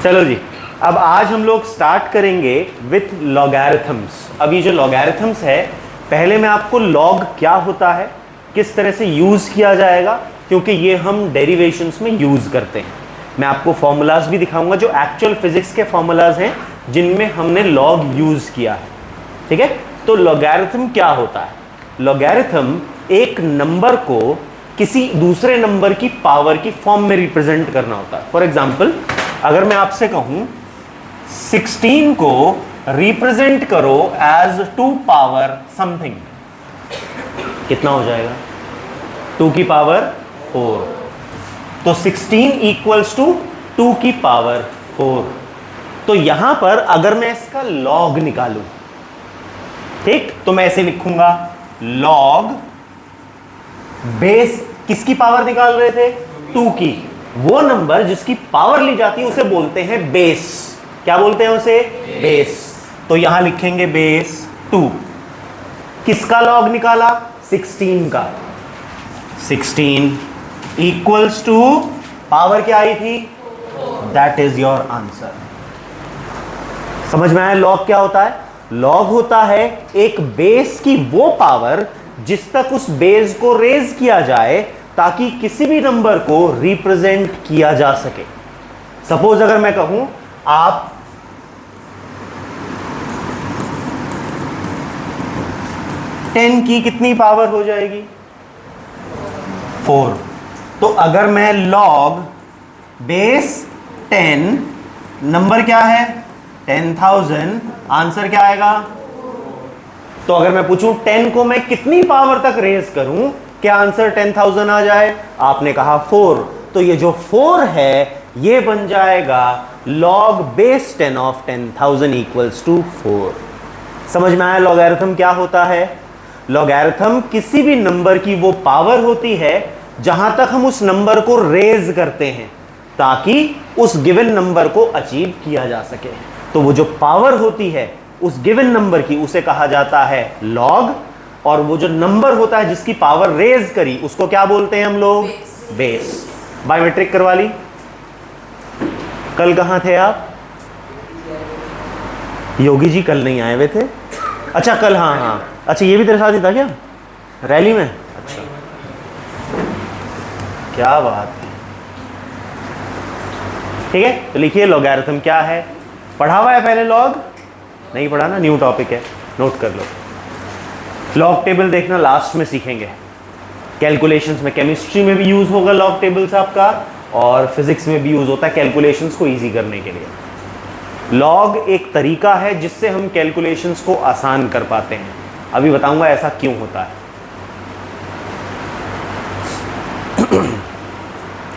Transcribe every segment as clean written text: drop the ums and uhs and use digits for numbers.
चलो जी, अब आज हम लोग स्टार्ट करेंगे विथ लॉगैरिथम्स। अब ये जो लॉगैरिथम्स है, पहले मैं आपको लॉग क्या होता है, किस तरह से यूज़ किया जाएगा, क्योंकि ये हम डेरिवेशंस में यूज़ करते हैं। मैं आपको फॉर्मूलाज भी दिखाऊंगा जो एक्चुअल फिजिक्स के फॉर्मूलाज हैं जिनमें हमने लॉग यूज़ किया है। ठीक है, तो लॉगैरिथम क्या होता है? लॉगैरिथम एक नंबर को किसी दूसरे नंबर की पावर की फॉर्म में रिप्रेजेंट करना होता है। फॉर एग्जाम्पल, अगर मैं आपसे कहूं 16 को रिप्रेजेंट करो एज 2 पावर समथिंग, कितना हो जाएगा? 2 की पावर 4। तो 16 इक्वल्स टू 2 की पावर 4। तो यहां पर अगर मैं इसका लॉग निकालूं, ठीक, तो मैं ऐसे लिखूंगा लॉग बेस, किसकी पावर निकाल रहे थे? 2 की। वो नंबर जिसकी पावर ली जाती है उसे बोलते हैं बेस। क्या बोलते हैं उसे? बेस। तो यहां लिखेंगे बेस 2। किसका लॉग निकाला? 16 का। 16 इक्वल्स टू पावर क्या आई थी? That is your answer. समझ में आया लॉग क्या होता है? लॉग होता है एक बेस की वो पावर जिस तक उस बेस को रेज किया जाए ताकि किसी भी नंबर को रिप्रेजेंट किया जा सके। सपोज अगर मैं कहूं आप 10 की कितनी पावर हो जाएगी? 4। तो अगर मैं लॉग बेस 10, नंबर क्या है? 10,000, आंसर क्या आएगा? तो अगर मैं पूछूं 10 को मैं कितनी पावर तक रेज करूं क्या आंसर 10,000 आ जाए? आपने कहा 4। तो ये जो 4 है ये बन जाएगा log base 10 of 10,000 equals to 4। समझ में आया लॉगैरिथम क्या होता है? लॉगैरिथम किसी भी नंबर की वो पावर होती है जहां तक हम उस नंबर को रेज करते हैं ताकि उस गिवन नंबर को अचीव किया जा सके। तो वो जो पावर होती है उस गिवन नंबर की उसे कहा जाता है लॉग, और वो जो नंबर होता है जिसकी पावर रेज करी उसको क्या बोलते हैं हम लोग? बेस। बायोमेट्रिक करवा ली? कल कहां थे आप? योगी जी कल नहीं आए हुए थे? अच्छा कल, हाँ, अच्छा ये भी तेरे साथ ही था क्या रैली में? अच्छा, क्या बात है। ठीक है, तो लिखिए लॉगैरिथम क्या है। पढ़ा हुआ है पहले लॉग? नहीं पढ़ा ना, न्यू टॉपिक है, नोट कर लो। लॉग टेबल देखना लास्ट में सीखेंगे। कैलकुलेशंस में, केमिस्ट्री में भी यूज होगा लॉग टेबल्स आपका, और फिजिक्स में भी यूज होता है कैलकुलेशंस को इजी करने के लिए। लॉग एक तरीका है जिससे हम कैलकुलेशंस को आसान कर पाते हैं। अभी बताऊंगा ऐसा क्यों होता है।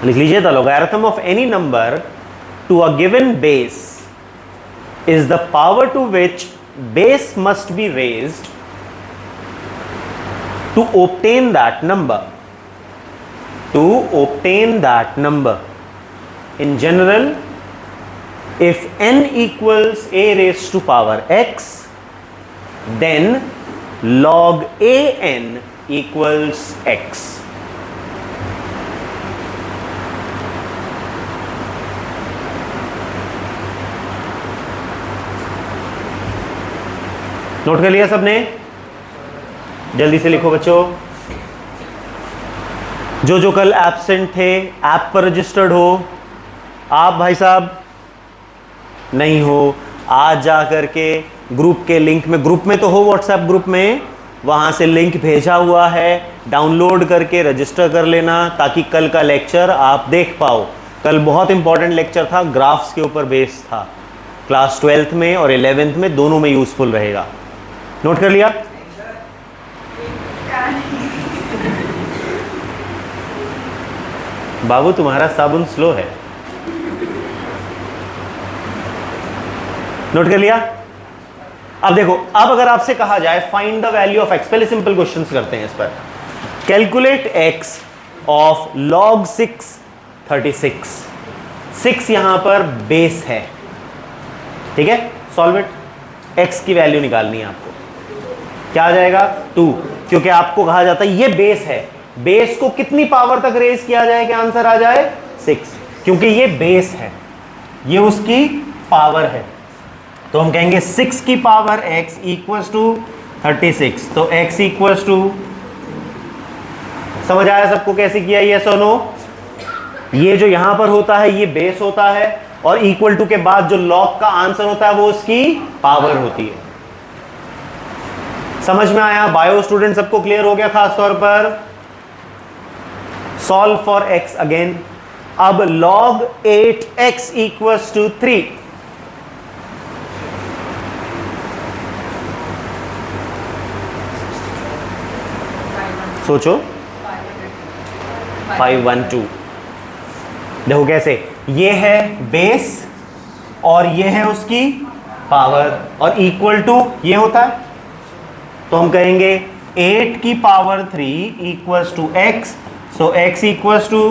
लिख लीजिए, the logarithm of any number to a given base is the power to which base must be raised to obtain that number. To obtain that number. In general, if n equals a raised to power x, then log a n equals x. Note कर लिया सबने? जल्दी से लिखो बच्चों। जो जो कल एब्सेंट थे, ऐप पर रजिस्टर्ड हो। आप भाई साहब नहीं हो, आज जा करके ग्रुप के लिंक में, ग्रुप में तो हो, व्हाट्सएप ग्रुप में, वहां से लिंक भेजा हुआ है, डाउनलोड करके रजिस्टर कर लेना ताकि कल का लेक्चर आप देख पाओ। कल बहुत इंपॉर्टेंट लेक्चर था, ग्राफ्स के ऊपर बेस्ड था। क्लास 12th में और 11th में दोनों में यूजफुल रहेगा। नोट कर लिया? बाबू तुम्हारा साबुन स्लो है। नोट कर लिया? अब देखो, अब अगर आपसे कहा जाए find the value of x, पहले सिंपल क्वेश्चंस करते हैं इस पर। Calculate x of log 6 36। 6 यहां पर बेस है, ठीक है। Solve it. एक्स की वैल्यू निकालनी है आपको। क्या आ जाएगा? 2, क्योंकि आपको कहा जाता है ये बेस है, बेस को कितनी पावर तक रेज किया जाए कि आंसर आ जाए 6, क्योंकि ये बेस है। ये उसकी पावर है, तो हम कहेंगे 6 की पावर x इक्वल्स टू 36, तो x इक्वल्स टू, समझ आया सबको कैसे किया ये सोनो? ये जो यहां पर होता है ये बेस होता है, और इक्वल टू के बाद जो लॉग का आंसर होता है वो उसकी पावर होती है। समझ में आया? बायो स्टूडेंट सबको क्लियर हो गया? खास तौर पर सॉल्व फॉर x अगेन। अब log 8x इक्वल्स टू 3, सोचो। 512, देखो कैसे, ये है बेस और ये है उसकी पावर, और इक्वल टू ये होता है, तो हम कहेंगे 8 की power 3 equals to x, so x equals to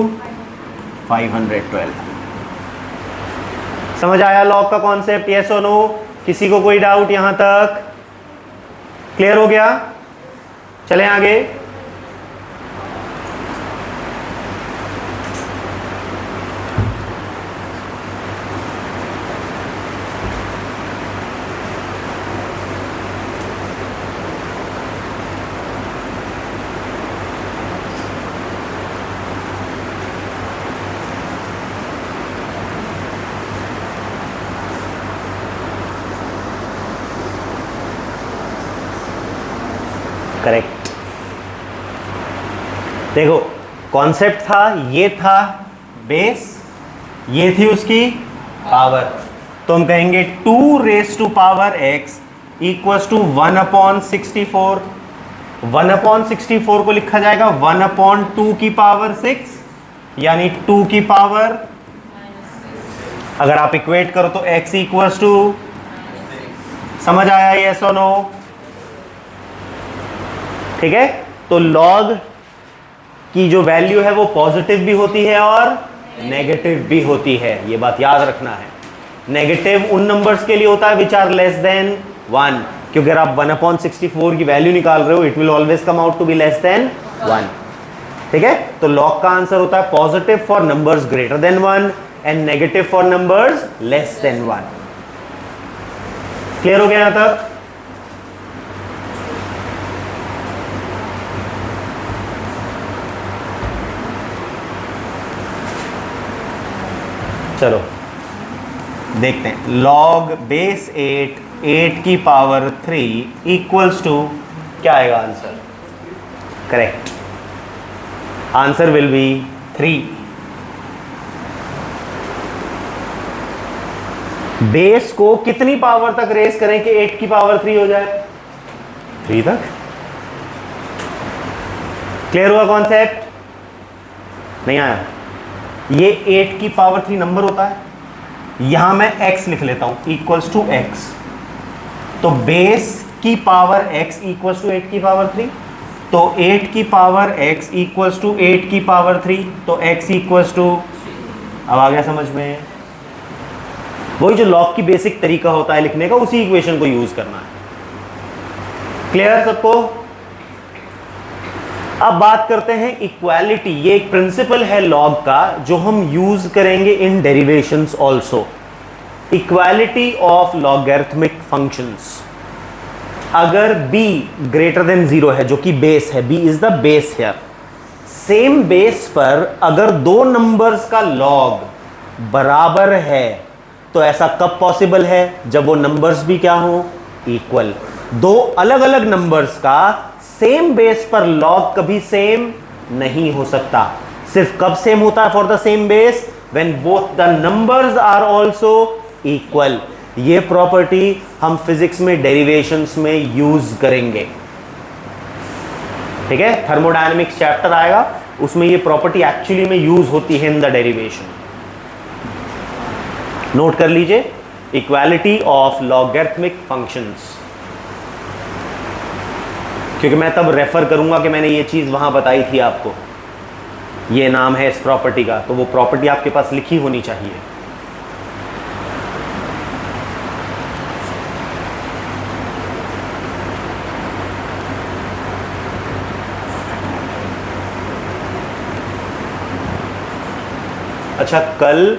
512। समझ आया लॉग का कॉन्सेप्ट? यस और नो? किसी को कोई डाउट यहां तक? क्लियर हो गया? चलें आगे। करेक्ट। देखो कॉन्सेप्ट था, ये था बेस, ये थी उसकी पावर, तो हम कहेंगे 2 raise to power x equals to 1/64। 1/64 को लिखा जाएगा 1/2 की पावर 6, यानी 2 की पावर, अगर आप इक्वेट करो तो x इक्वल्स टू, समझ आया यस और नो? ठीक है, तो log की जो वैल्यू है वो पॉजिटिव भी होती है और नेगेटिव भी होती है, ये बात याद रखना है। नेगेटिव उन नंबर्स के लिए होता है विच आर लेस देन 1, क्योंकि अगर आप 1/64 की वैल्यू निकाल रहे हो it will always come out to be less than 1। ठीक है, तो log का आंसर होता है positive for numbers greater than 1 and negative for numbers less than 1। Clear हो गया यहां तक? चलो देखते हैं। log बेस 8 की पावर 3 इक्वल्स टू, क्या आएगा answer? Correct, answer will be 3। Base को कितनी पावर तक रेस करें कि 8 की पावर 3 हो जाए? 3 तक। क्लियर हुआ कॉन्सेप्ट? नहीं आया? ये 8 की पावर 3 नंबर होता है, यहां मैं x लिख लेता हूं इक्वल्स टू x, तो बेस की पावर x इक्वल्स टू 8 की पावर 3, तो 8 की पावर x इक्वल्स टू 8 की पावर 3, तो x इक्वल्स टू, अब आ गया समझ में? वही जो लॉग की बेसिक तरीका होता है लिखने का, उसी इक्वेशन को यूज करना है। क्लियर सबको? अब बात करते हैं इक्वालिटी। ये एक प्रिंसिपल है लॉग का जो हम यूज करेंगे in derivations also. Equality of logarithmic functions. अगर b ग्रेटर देन 0 है, जो कि बेस है, b is the base here, same base पर अगर दो नंबर्स का लॉग बराबर है, तो ऐसा कब पॉसिबल है? जब वो नंबर्स भी क्या हो? इक्वल। दो अलग अलग नंबर्स का सेम बेस पर लॉग कभी सेम नहीं हो सकता। सिर्फ कब सेम होता है for the same base? When both the numbers are also equal. ये प्रॉपर्टी हम फिजिक्स में डेरिवेशंस में यूज करेंगे। ठीक है, थर्मोडायनेमिक्स चैप्टर आएगा, उसमें ये प्रॉपर्टी एक्चुअली में यूज होती है इन द डेरिवेशन। नोट कर लीजिए, इक्वालिटी ऑफ लॉगरिथमिक फंक्शंस, क्योंकि मैं तब रेफर करूंगा कि मैंने ये चीज वहां बताई थी आपको, ये नाम है इस प्रॉपर्टी का, तो वो प्रॉपर्टी आपके पास लिखी होनी चाहिए। अच्छा, कल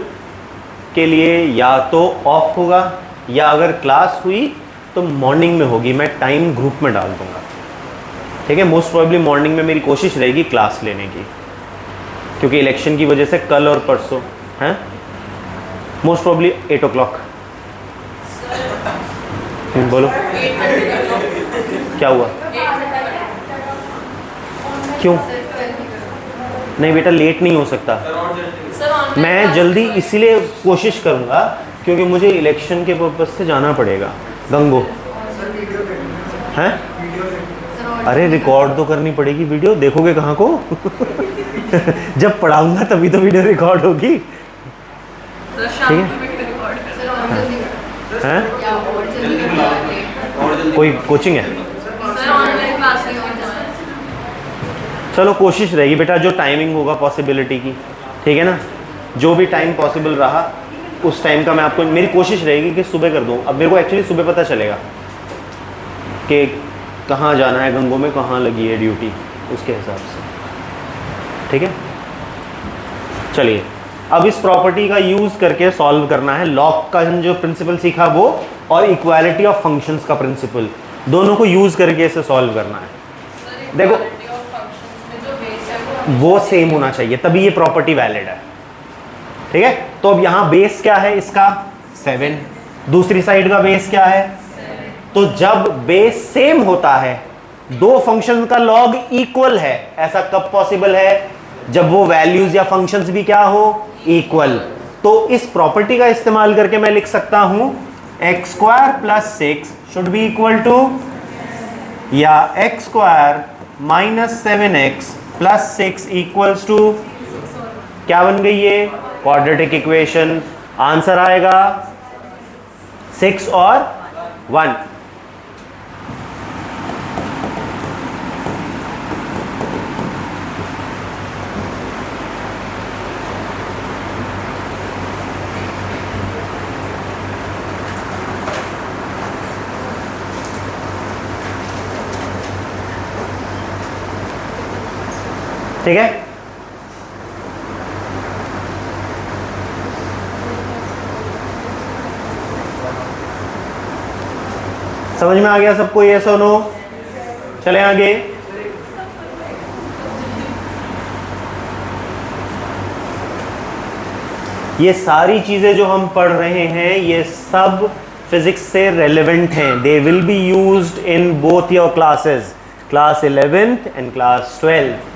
के लिए या तो ऑफ होगा, या अगर क्लास हुई तो मॉर्निंग में होगी। मैं टाइम ग्रुप में डाल दूंगा, ठीक है। मोस्ट प्रोबेबली मॉर्निंग में मेरी कोशिश रहेगी क्लास लेने की, क्योंकि इलेक्शन की वजह से कल और परसों हैं। Most probably 8 o'clock। बोलो क्या हुआ, क्यों? नहीं बेटा, लेट नहीं हो सकता। मैं जल्दी इसीलिए कोशिश करूंगा क्योंकि मुझे इलेक्शन के पर्पज से जाना पड़ेगा गंगो। हैं? अरे रिकॉर्ड तो करनी पड़ेगी वीडियो, देखोगे कहाँ को? जब पढ़ाऊंगा तभी तो वीडियो रिकॉर्ड होगी, ठीक है? हैं? कोई कोचिंग है? चलो कोशिश रहेगी बेटा, जो टाइमिंग होगा पॉसिबिलिटी की, ठीक है ना। जो भी टाइम पॉसिबल रहा उस टाइम का मैं आपको, मेरी कोशिश रहेगी कि सुबह कर दूँ। अब मेरे को एक्चुअली सुबह पता चलेगा कि कहाँ जाना है, गंगो में कहाँ लगी है ड्यूटी, उसके हिसाब से, ठीक है। चलिए अब इस प्रॉपर्टी का यूज़ करके सॉल्व करना है। लॉग का हम जो प्रिंसिपल सीखा वो, और इक्वालिटी ऑफ फंक्शंस का प्रिंसिपल, दोनों को यूज़ करके इसे सॉल्व करना है। देखो वो सेम होना चाहिए तभी ये प्रॉपर्टी वैलिड है, ठीक है। तो अब यहाँ बेस क्या है इसका 7, दूसरी साइड का बेस क्या है, तो जब बेस सेम होता है, दो फंक्शन का लॉग इक्वल है, ऐसा कब पॉसिबल है, जब वो वैल्यूज या फंक्शंस भी क्या हो, इक्वल। तो इस प्रॉपर्टी का इस्तेमाल करके मैं लिख सकता हूं x² + 6 should be equal to, या x² - 7x + 6 इक्वल्स टू, क्या बन गई ये क्वाड्रेटिक इक्वेशन। आंसर आएगा 6 और 1। ठीक है, समझ में आ गया सबको, ये सुनो। चले आगे। ये सारी चीजें जो हम पढ़ रहे हैं ये सब फिजिक्स से रेलेवेंट हैं। They will be used in both your classes, class 11th and class 12th।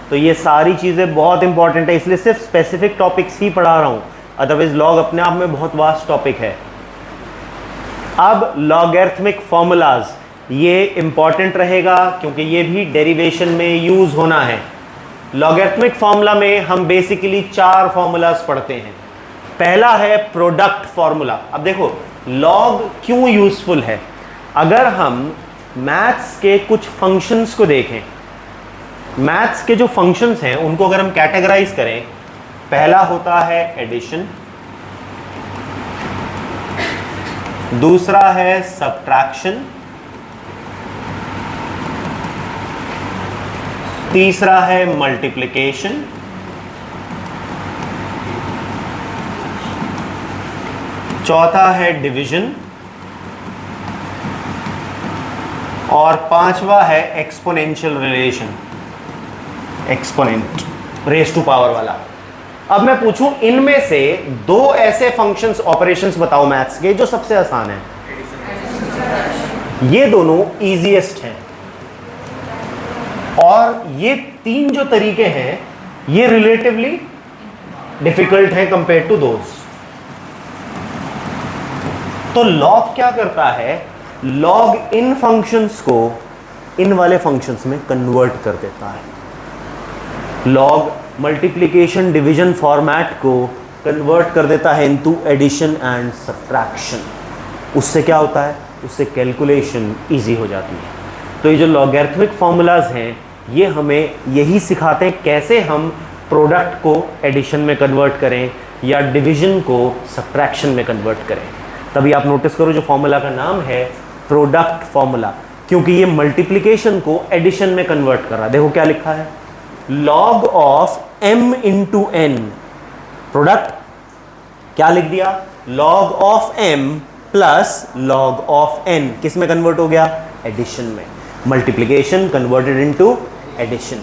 तो ये सारी चीज़ें बहुत इंपॉर्टेंट है, इसलिए सिर्फ स्पेसिफिक टॉपिक्स ही पढ़ा रहा हूँ, अदरवाइज लॉग अपने आप में बहुत वास्ट टॉपिक है। अब लॉगरिथमिक फॉर्मूलाज, ये इंपॉर्टेंट रहेगा क्योंकि ये भी डेरिवेशन में यूज़ होना है। लॉगरिथमिक फॉर्मूला में हम बेसिकली 4 फॉर्मूलाज पढ़ते हैं। पहला है प्रोडक्ट फॉर्मूला। अब देखो लॉग क्यों यूजफुल है, अगर हम मैथ्स के कुछ फंक्शंस को देखें, मैथ्स के जो फंक्शंस हैं उनको अगर हम कैटेगराइज करें, पहला होता है एडिशन, दूसरा है सब्ट्रैक्शन, तीसरा है मल्टीप्लिकेशन, चौथा है डिवीजन, और पांचवा है exponential relation, exponent raise to power वाला। अब मैं पूछूं इनमें से 2 ऐसे फंक्शंस ऑपरेशंस बताओ मैथ्स के जो सबसे आसान है। ये दोनों इजीएस्ट हैं, और ये 3 जो तरीके हैं ये रिलेटिवली डिफिकल्ट हैं कंपेयर टू दोस्त। तो लॉग क्या करता है, लॉग इन फंक्शंस को इन वाले फंक्शंस में कन्वर्ट कर देता है। लॉग मल्टीप्लिकेशन डिवीजन फॉर्मेट को कन्वर्ट कर देता है इनटू एडिशन एंड सब्ट्रैक्शन। उससे क्या होता है, उससे कैलकुलेशन इजी हो जाती है। तो ये जो लॉगरिथमिक फॉर्मूलाज हैं ये हमें यही सिखाते हैं कैसे हम प्रोडक्ट को एडिशन में कन्वर्ट करें या डिवीजन को सब्ट्रैक्शन में कन्वर्ट करें। तभी आप नोटिस करो जो फॉर्मूला का नाम है प्रोडक्ट फॉर्मूला, क्योंकि ये मल्टीप्लिकेशन को एडिशन में कन्वर्ट कर रहा है। देखो क्या लिखा है, log of m into n, product क्या लिख दिया, log of m plus log of n किस में कन्वर्ट हो गया, एडिशन में, मल्टीप्लीकेशन कन्वर्टेड इनटू एडिशन,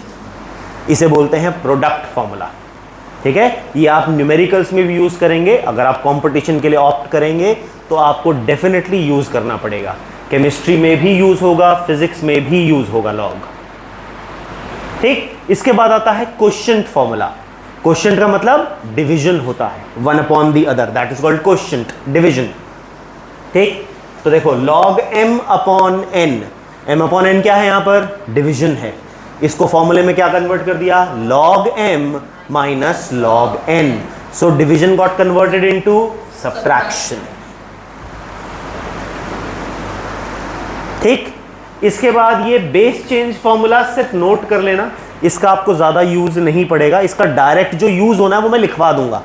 इसे बोलते हैं प्रोडक्ट फॉर्मूला। ठीक है, ये आप न्यूमेरिकल्स में भी यूज करेंगे, अगर आप कंपटीशन के लिए ऑप्ट करेंगे तो आपको डेफिनेटली यूज करना पड़ेगा, केमिस्ट्री में भी यूज होगा, फिजिक्स में भी यूज होगा लॉग। ठीक, इसके बाद आता है क्वोशिएंट फॉर्मूला। क्वोशिएंट का मतलब डिवीजन होता है, one upon the other, that is called quotient, division. ठीक, तो देखो log m upon n, m upon n क्या है, यहां पर डिवीजन है, इसको फॉर्मूले में क्या कन्वर्ट कर दिया, log m minus log n, so division got converted into subtraction. ठीक, इसके बाद ये बेस चेंज फॉर्मूला सिर्फ नोट कर लेना, इसका आपको ज्यादा यूज नहीं पड़ेगा, इसका डायरेक्ट जो यूज होना है वो मैं लिखवा दूंगा,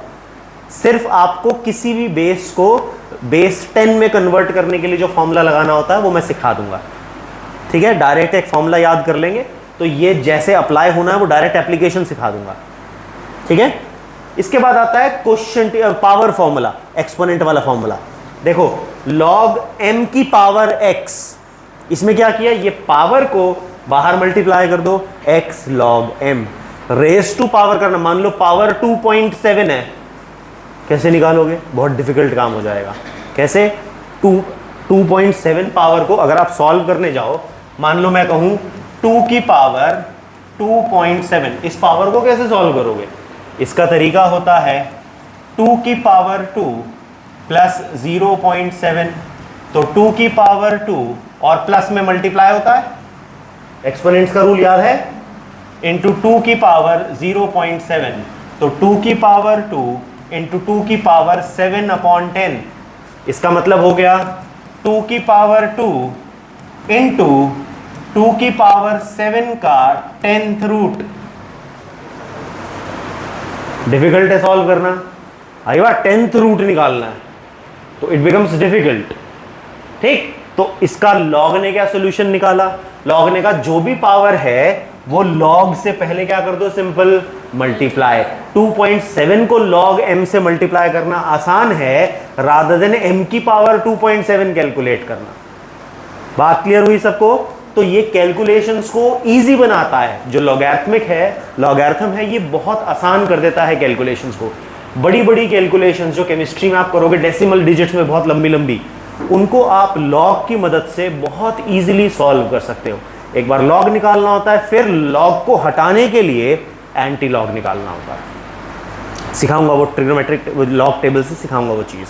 सिर्फ आपको किसी भी बेस को बेस 10 में कन्वर्ट करने के लिए जो फॉर्मूला लगाना होता है वो मैं सिखा दूंगा। ठीक है, डायरेक्ट एक फॉर्मूला याद कर लेंगे तो ये जैसे अप्लाई होना है वो डायरेक्ट एप्लीकेशन सिखा दूंगा। ठीक है, इसके बाद आता है क्वोशिएंट पावर फॉर्मूला, एक्सपोनेंट वाला फॉर्मूला। देखो log m की पावर x, इसमें क्या किया, ये पावर को बाहर मल्टीप्लाई कर दो, x log m, raise to power करना, मान लो पावर 2.7 है, कैसे निकालोगे, बहुत डिफिकल्ट काम हो जाएगा। कैसे, 2.7 पावर को अगर आप सॉल्व करने जाओ, मान लो मैं कहूं 2 की पावर 2.7, इस पावर को कैसे सॉल्व करोगे, इसका तरीका होता है 2 की पावर 2 प्लस 0.7, तो 2 की पावर 2 और प्लस में मल्टीप्लाई होता है, एक्सपोनेंट्स का रूल याद है, इंटू 2 की पावर 0.7, तो 2 की पावर 2 इंटू 2 की पावर 7 अपॉन 10, इसका मतलब हो गया 2 की पावर 2 इंटू 2 की पावर 7 का 10th रूट। डिफिकल्ट है सॉल्व करना, आई बात 10th रूट निकालना है तो इट बिकम्स डिफिकल्ट। ठीक, तो इसका लॉग ने क्या सोल्यूशन निकाला, लॉग ने का जो भी पावर है वो लॉग से पहले क्या कर दो, सिंपल मल्टीप्लाई। 2.7 को log m से मल्टीप्लाई करना आसान है, रादर देन m की पावर 2.7 कैलकुलेट करना। बात क्लियर हुई सबको? तो ये कैलकुलेशंस को इजी बनाता है, जो लॉगैरिथमिक है, लॉगैरिथम है, ये बहुत आसान कर देता है कैलकुलेशंस को। बड़ी बड़ी कैलकुलेशंस जो केमिस्ट्री में आप करोगे डेसिमल डिजिट्स में बहुत लंबी लंबी, उनको आप लॉग की मदद से बहुत इजीली सॉल्व कर सकते हो। एक बार लॉग निकालना होता है, फिर लॉग को हटाने के लिए एंटी लॉग निकालना होता है। सिखाऊंगा वो ट्रिग्नोमेट्रिक लॉग टेबल से सिखाऊंगा वो चीज़,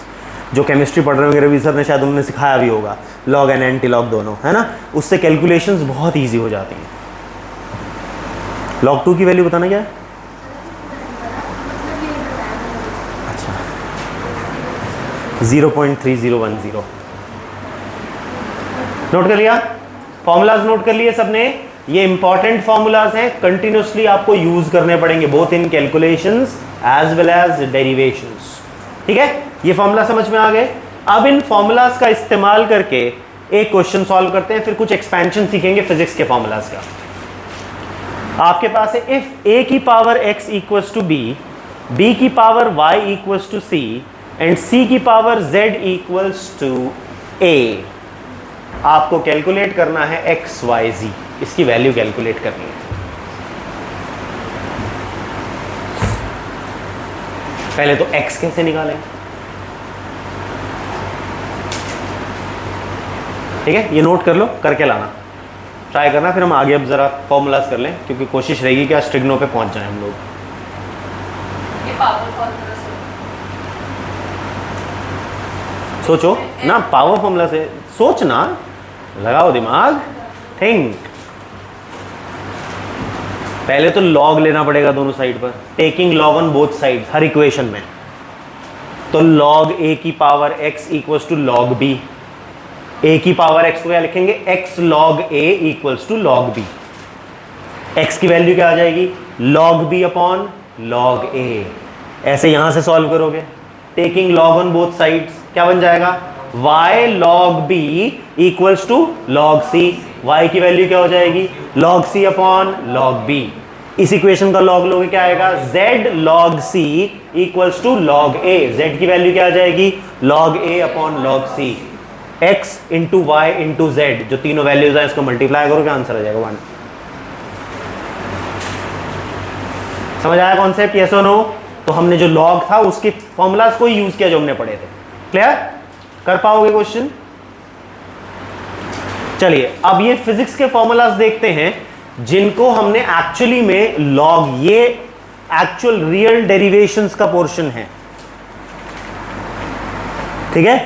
जो केमिस्ट्री पढ़ रहे होंगे रवि सर ने शायद उन्होंने सिखाया भी होगा, लॉग एंड एंटी लॉग दोनों, है ना, उससे कैलकुलेशंस बहुत ईजी हो जाती हैं। log 2 की वैल्यू बताना क्या है? अच्छा 0.3010। नोट कर लिया? फॉर्मूलाज नोट कर लिए सबने? ये इंपॉर्टेंट फॉर्मूलाज हैं, कंटिन्यूसली आपको यूज करने पड़ेंगे, both in calculations as well as derivations. ठीक है, ये फॉर्मूला समझ में आ गए। अब इन फॉर्मूलाज का इस्तेमाल करके एक क्वेश्चन सॉल्व करते हैं, फिर कुछ एक्सपेंशन सीखेंगे फिजिक्स के फॉर्मूलाज का। आपके पास है इफ a की power x equals to b, b की power y equals to c and c की power z equals to a, आपको कैलकुलेट करना है x y z, इसकी वैल्यू कैलकुलेट करनी है। पहले तो x कैसे निकालें, ठीक है, ये नोट कर लो, करके लाना, ट्राई करना, फिर हम आगे अब जरा फॉर्मूलाज कर लें, क्योंकि कोशिश रहेगी कि आज ट्रिग्नो पे पहुंच जाए हम लोग। सोचो ना, पावर फॉर्मूला से सोचना, लगाओ दिमाग, थिंक। पहले तो लॉग लेना पड़ेगा दोनों साइड पर, taking log on both side हर इक्वेशन में। तो लॉग a की power x equals to log b, a की पावर x को क्या लिखेंगे, x log a equals to log b। x की वैल्यू क्या आ जाएगी, log b upon log a। ऐसे यहां से सॉल्व करोगे, taking log on both sides, क्या बन जाएगा, y log b equals to log c। y की वैल्यू क्या हो जाएगी, log c upon log b। इस इक्वेशन का लॉग लोगे क्या आएगा, z log c equals to log a। z की वैल्यू क्या आ जाएगी, log a upon log c, x into y into z, जो तीनों वैल्यूज है इसको मल्टीप्लाई करो, क्या आंसर आ जाएगा 1। समझ आया कॉन्सेप्ट, यस और नो? तो हमने जो log था उसके फॉर्मूलाज को यूज किया जो हमने पढ़े थे। क्लियर, कर पाओगे क्वेश्चन? चलिए अब ये फिजिक्स के फॉर्मूलाज देखते हैं जिनको हमने एक्चुअली में लॉग, ये एक्चुअल रियल डेरिवेशंस का पोर्शन है। ठीक है,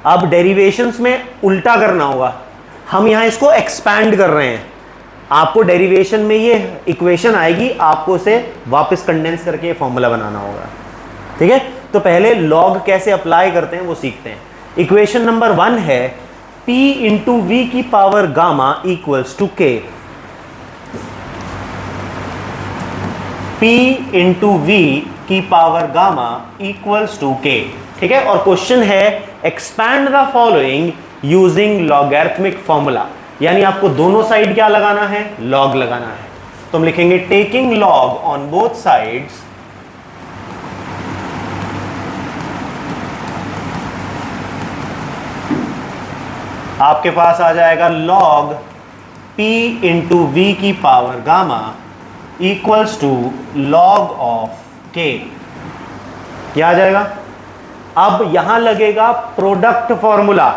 अब डेरिवेशंस में उल्टा करना होगा, हम यहां इसको एक्सपैंड कर रहे हैं। आपको डेरिवेशन में ये इक्वेशन आएगी, आपको इसे वापस कंडेंस करके फॉर्मूला बनाना होगा। ठीक है, तो पहले लॉग कैसे अप्लाई करते हैं वो सीखते हैं। इक्वेशन नंबर 1 है P इंटू वी की power gamma equals to K. P into we की power gamma equals to K. ठीक है, और क्वेश्चन है expand the following using logarithmic formula, यानी आपको दोनों साइड क्या लगाना है, लॉग लगाना है। तो हम लिखेंगे taking log on both sides आपके पास आ जाएगा log p इंटू वी की power gamma equals to log of k। क्या आ जाएगा, अब यहां लगेगा प्रोडक्ट फॉर्मूला,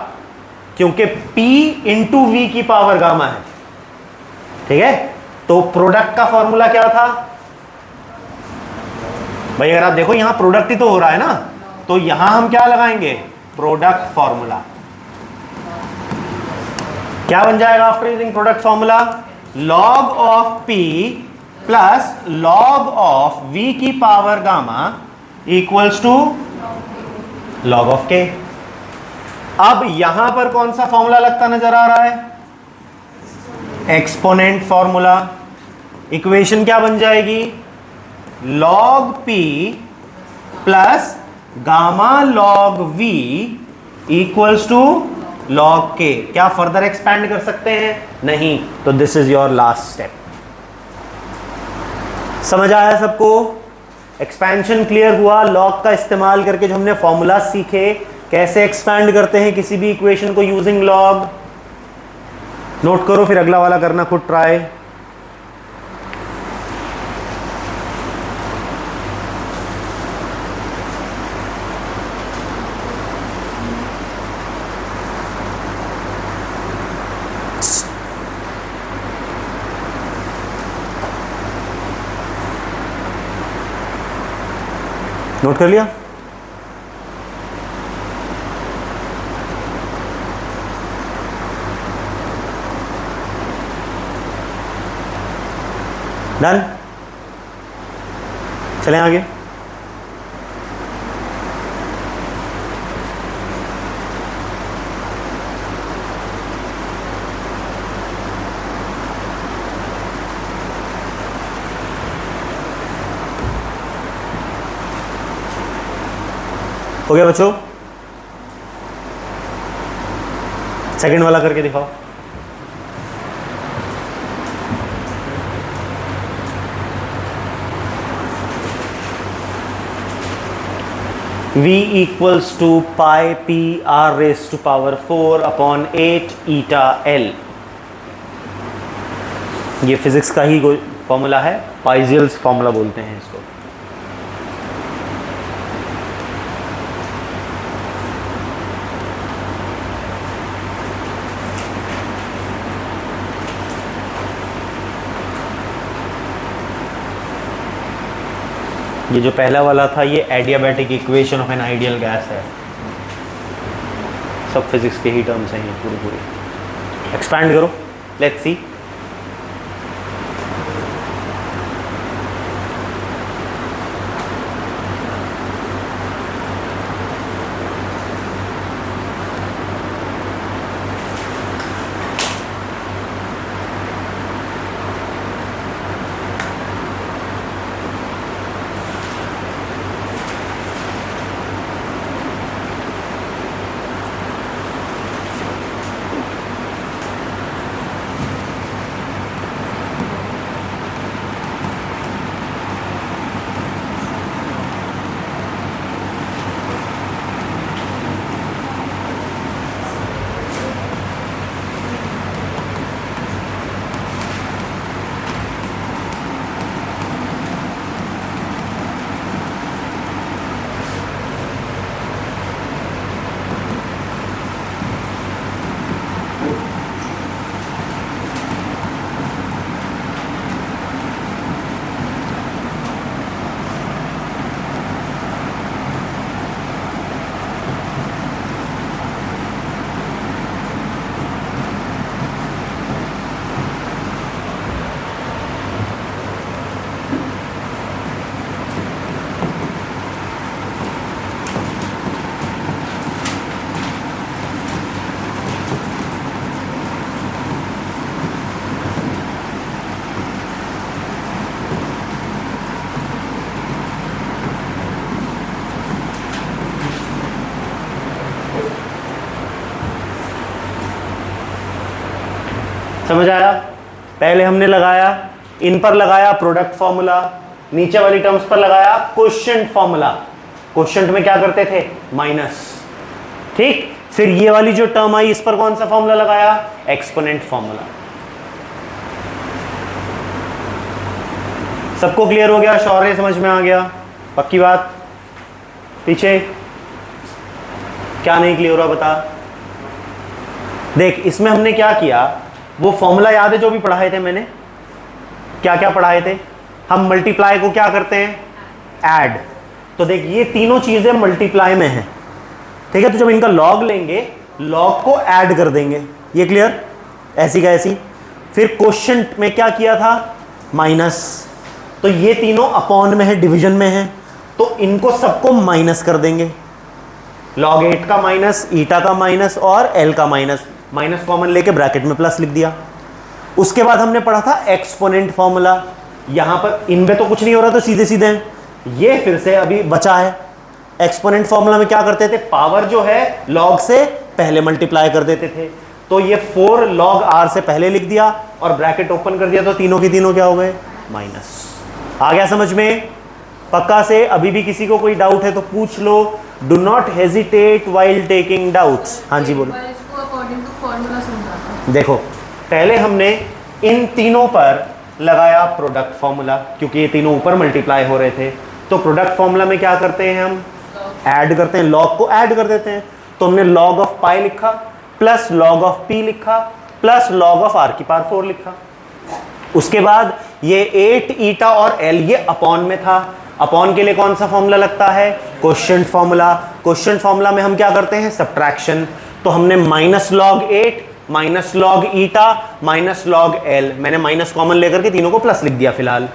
क्योंकि p इंटू वी की पावर गामा है। ठीक है, तो प्रोडक्ट का फॉर्मूला क्या था भाई, अगर आप देखो यहां प्रोडक्ट ही तो हो रहा है ना, तो यहां हम क्या लगाएंगे, प्रोडक्ट फॉर्मूला। क्या बन जाएगा after using product formula, log of p plus log of v की power gamma equals to log of k। अब यहां पर कौन सा फॉर्मूला लगता नजर आ रहा है, एक्सपोनेंट फॉर्मूला। इक्वेशन क्या बन जाएगी, log p plus gamma log v equals to log k। क्या फर्दर एक्सपैंड कर सकते हैं, नहीं, तो this is your last step. समझ आया सबको, एक्सपेंशन क्लियर हुआ। लॉग का इस्तेमाल करके जो हमने फॉर्मूला सीखे, कैसे एक्सपैंड करते हैं किसी भी इक्वेशन को यूजिंग लॉग, नोट करो, फिर अगला वाला करना खुद ट्राई। नोट कर लिया, डन, चलें आगे। हो गया बच्चों, सेकंड वाला करके दिखाओ। v equals to pi P R raise to power 4 upon 8 eta l। ये फिजिक्स का ही फॉर्मूला है, पाइजियल्स फॉर्मूला बोलते हैं इसको। ये जो पहला वाला था ये adiabatic equation of an ideal gas है, सब फिजिक्स के ही टर्म्स हैं ये पूरी। एक्सपैंड करो, लेट्स सी। समझ आया? पहले हमने लगाया, इन पर लगाया प्रोडक्ट फॉर्मूला, नीचे वाली टर्म्स पर लगाया क्वोशिएंट फॉर्मूला। क्वोशिएंट में क्या करते थे? माइनस। ठीक, फिर ये वाली जो टर्म आई इस पर कौन सा फॉर्मूला लगाया? Exponent formula. सबको क्लियर हो गया? शौर्य समझ में आ गया? पक्की बात? पीछे क्या नहीं क्लियर हुआ बता? देख, इसमें हमने क्या किया, वो फॉर्मूला याद है जो भी पढ़ाए थे मैंने? क्या क्या पढ़ाए थे? हम मल्टीप्लाई को क्या करते हैं? ऐड। तो देख, ये तीनों चीजें मल्टीप्लाई में हैं, ठीक है? तो जब इनका लॉग लेंगे, लॉग को ऐड कर देंगे। ये क्लियर? ऐसी का ऐसी। फिर क्वोशिएंट में क्या किया था? माइनस। तो ये तीनों अपॉन में है, डिवीजन में है, तो इनको सबको माइनस कर देंगे। log 8 का माइनस, ईटा का माइनस और एल का माइनस, माइनस कॉमन लेके ब्रैकेट में प्लस लिख दिया। उसके बाद हमने पढ़ा था एक्सपोनेंट फॉर्मूला। यहां पर इनमें तो कुछ नहीं हो रहा, तो सीधे सीधे ये फिर से अभी बचा है। एक्सपोनेंट फॉर्मूला में क्या करते थे? पावर जो है लॉग से पहले मल्टीप्लाई कर देते थे। तो ये 4 log r से पहले लिख दिया और ब्रैकेट ओपन कर दिया, तो तीनों के तीनों क्या हो गए? माइनस। आ गया समझ में? पक्का से? अभी भी किसी को कोई डाउट है तो पूछ लो। Do not hesitate while taking doubts. हाँ जी बोलो। देखो, पहले हमने इन तीनों पर लगाया प्रोडक्ट फॉर्मूला, क्योंकि ये तीनों ऊपर मल्टीप्लाई हो रहे थे। तो प्रोडक्ट फॉर्मूला में क्या करते हैं हम? ऐड करते हैं, लॉग को ऐड कर देते हैं। तो हमने log ऑफ पाई लिखा, प्लस log ऑफ p लिखा, प्लस log ऑफ r की पावर 4 लिखा। उसके बाद ये 8 ईटा और l ये अपॉन में था। अपॉन के लिए कौन सा फॉर्मूला लगता है? Quotient formula. क्वोशिएंट फॉर्मूला में हम क्या करते हैं? सब्ट्रैक्शन। तो हमने minus log 8 minus log eta minus log l, मैंने माइनस कॉमन लेकर के तीनों को प्लस लिख दिया फिलहाल।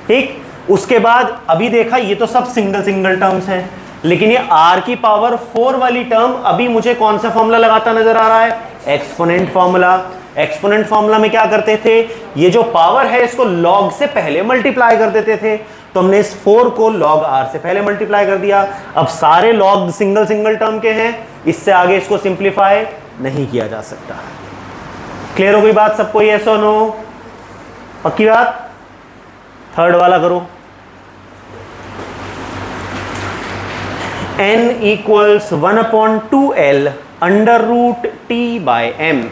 ठीक, उसके बाद अभी देखा, ये तो सब सिंगल सिंगल टर्म्स हैं, लेकिन ये r की पावर 4 वाली टर्म अभी मुझे कौन सा फॉर्मूला लगाता नजर आ रहा है? Exponent formula. एक्सपोनेंट फॉर्मूला में क्या करते थे? ये जो पावर है इसको log से पहले मल्टीप्लाई कर देते थे। तो हमने इस 4 को log r से पहले मल्टीप्लाई कर दिया। अब सारे log सिंगल सिंगल टर्म के हैं, इससे आगे इसको सिंप्लीफाई नहीं किया जा सकता। क्लियर हो गई बात सबको? यस और नो? पक्की बात? थर्ड वाला करो। n equals 1/2l under root t by m।